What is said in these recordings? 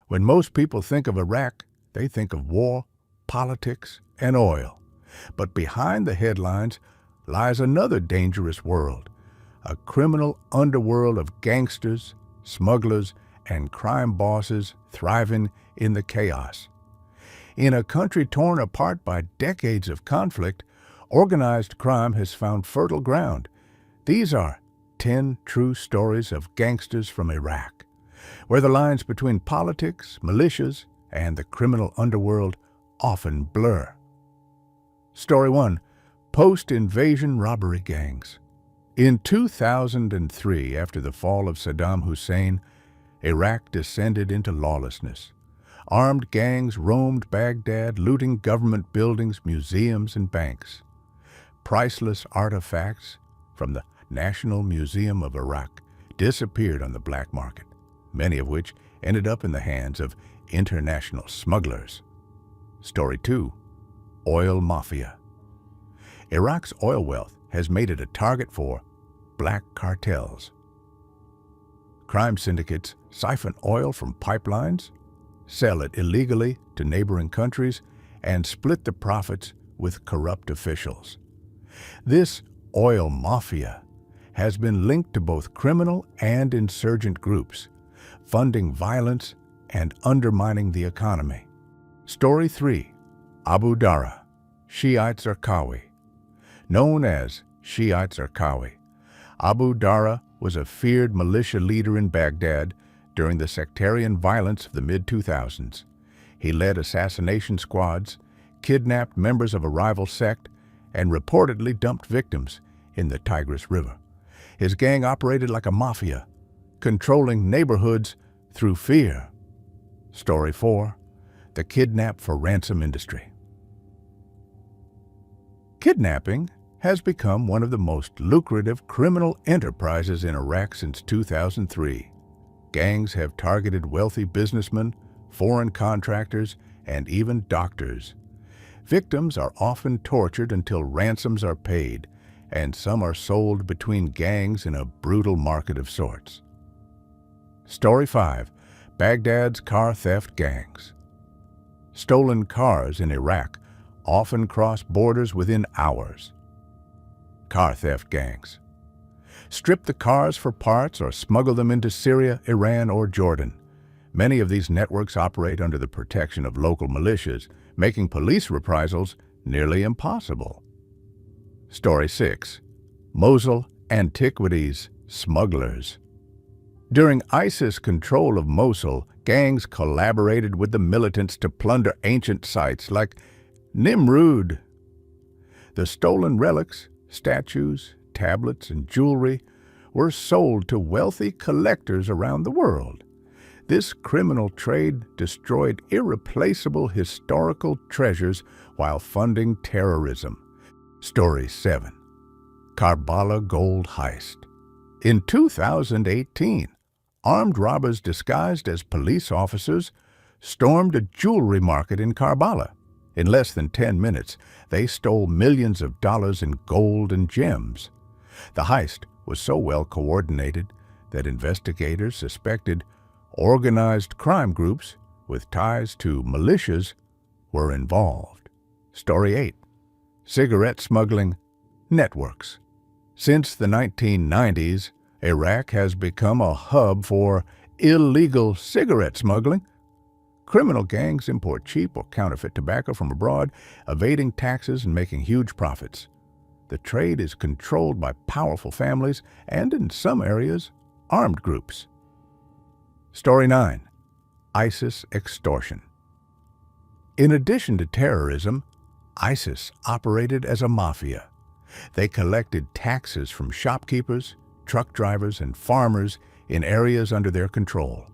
When most people think of Iraq, they think of war, politics, and oil. But behind the headlines lies another dangerous world, a criminal underworld of gangsters, smugglers, and crime bosses thriving in the chaos. In a country torn apart by decades of conflict, organized crime has found fertile ground. These are 10 true stories of gangsters from Iraq, where the lines between politics, militias, and the criminal underworld often blur. Story 1. Post-invasion robbery gangs. In 2003, after the fall of Saddam Hussein, Iraq descended into lawlessness. Armed gangs roamed Baghdad, looting government buildings, museums, and banks. Priceless artifacts from the National Museum of Iraq disappeared on the black market, many of which ended up in the hands of international smugglers. Story 2. Oil Mafia. Iraq's oil wealth has made it a target for black cartels. Crime syndicates siphon oil from pipelines, sell it illegally to neighboring countries, and split the profits with corrupt officials. This oil mafia has been linked to both criminal and insurgent groups, funding violence and undermining the economy. Story 3. Abu Dara, Shiite Zarqawi. Known as Shiite Zarqawi, Abu Dara was a feared militia leader in Baghdad during the sectarian violence of the mid-2000s. He led assassination squads, kidnapped members of a rival sect, and reportedly dumped victims in the Tigris River. His gang operated like a mafia, controlling neighborhoods through fear. Story 4. The kidnap for ransom industry. Kidnapping has become one of the most lucrative criminal enterprises in Iraq since 2003. Gangs have targeted wealthy businessmen, foreign contractors, and even doctors. Victims are often tortured until ransoms are paid, and some are sold between gangs in a brutal market of sorts. Story 5. Baghdad's car theft gangs. Stolen cars in Iraq often cross borders within hours. Car theft gangs strip the cars for parts or smuggle them into Syria, Iran, or Jordan. Many of these networks operate under the protection of local militias, making police reprisals nearly impossible. Story 6. Mosul Antiquities Smugglers. During ISIS control of Mosul, gangs collaborated with the militants to plunder ancient sites like Nimrud. The stolen relics, statues, tablets, and jewelry were sold to wealthy collectors around the world. This criminal trade destroyed irreplaceable historical treasures while funding terrorism. Story 7. Karbala Gold Heist. In 2018, armed robbers disguised as police officers stormed a jewelry market in Karbala. In less than 10 minutes, they stole millions of dollars in gold and gems. The heist was so well coordinated that investigators suspected organized crime groups with ties to militias were involved. Story 8. Cigarette smuggling networks. Since the 1990s, Iraq has become a hub for illegal cigarette smuggling. Criminal gangs import cheap or counterfeit tobacco from abroad, evading taxes and making huge profits. The trade is controlled by powerful families and, in some areas, armed groups. Story 9. ISIS extortion. In addition to terrorism, ISIS operated as a mafia. They collected taxes from shopkeepers, truck drivers, and farmers in areas under their control.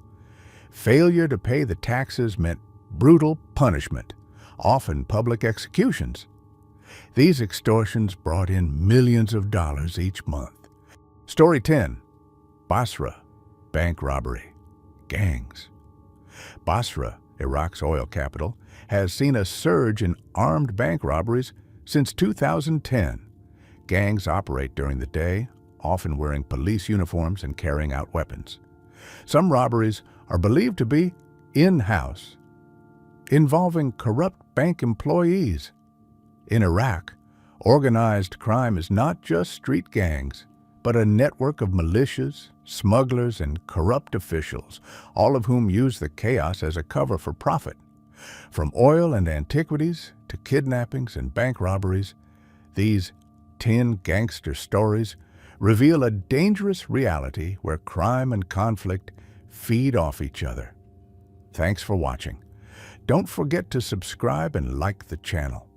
Failure to pay the taxes meant brutal punishment, often public executions. These extortions brought in millions of dollars each month. Story 10. Basra, bank robbery, gangs. Basra, Iraq's oil capital, has seen a surge in armed bank robberies since 2010. Gangs operate during the day, often wearing police uniforms and carrying out weapons. Some robberies are believed to be in-house, involving corrupt bank employees. In Iraq, organized crime is not just street gangs, but a network of militias, smugglers, and corrupt officials, all of whom use the chaos as a cover for profit. From oil and antiquities to kidnappings and bank robberies, these 10 gangster stories reveal a dangerous reality where crime and conflict feed off each other. Thanks for watching. Don't forget to subscribe and like the channel.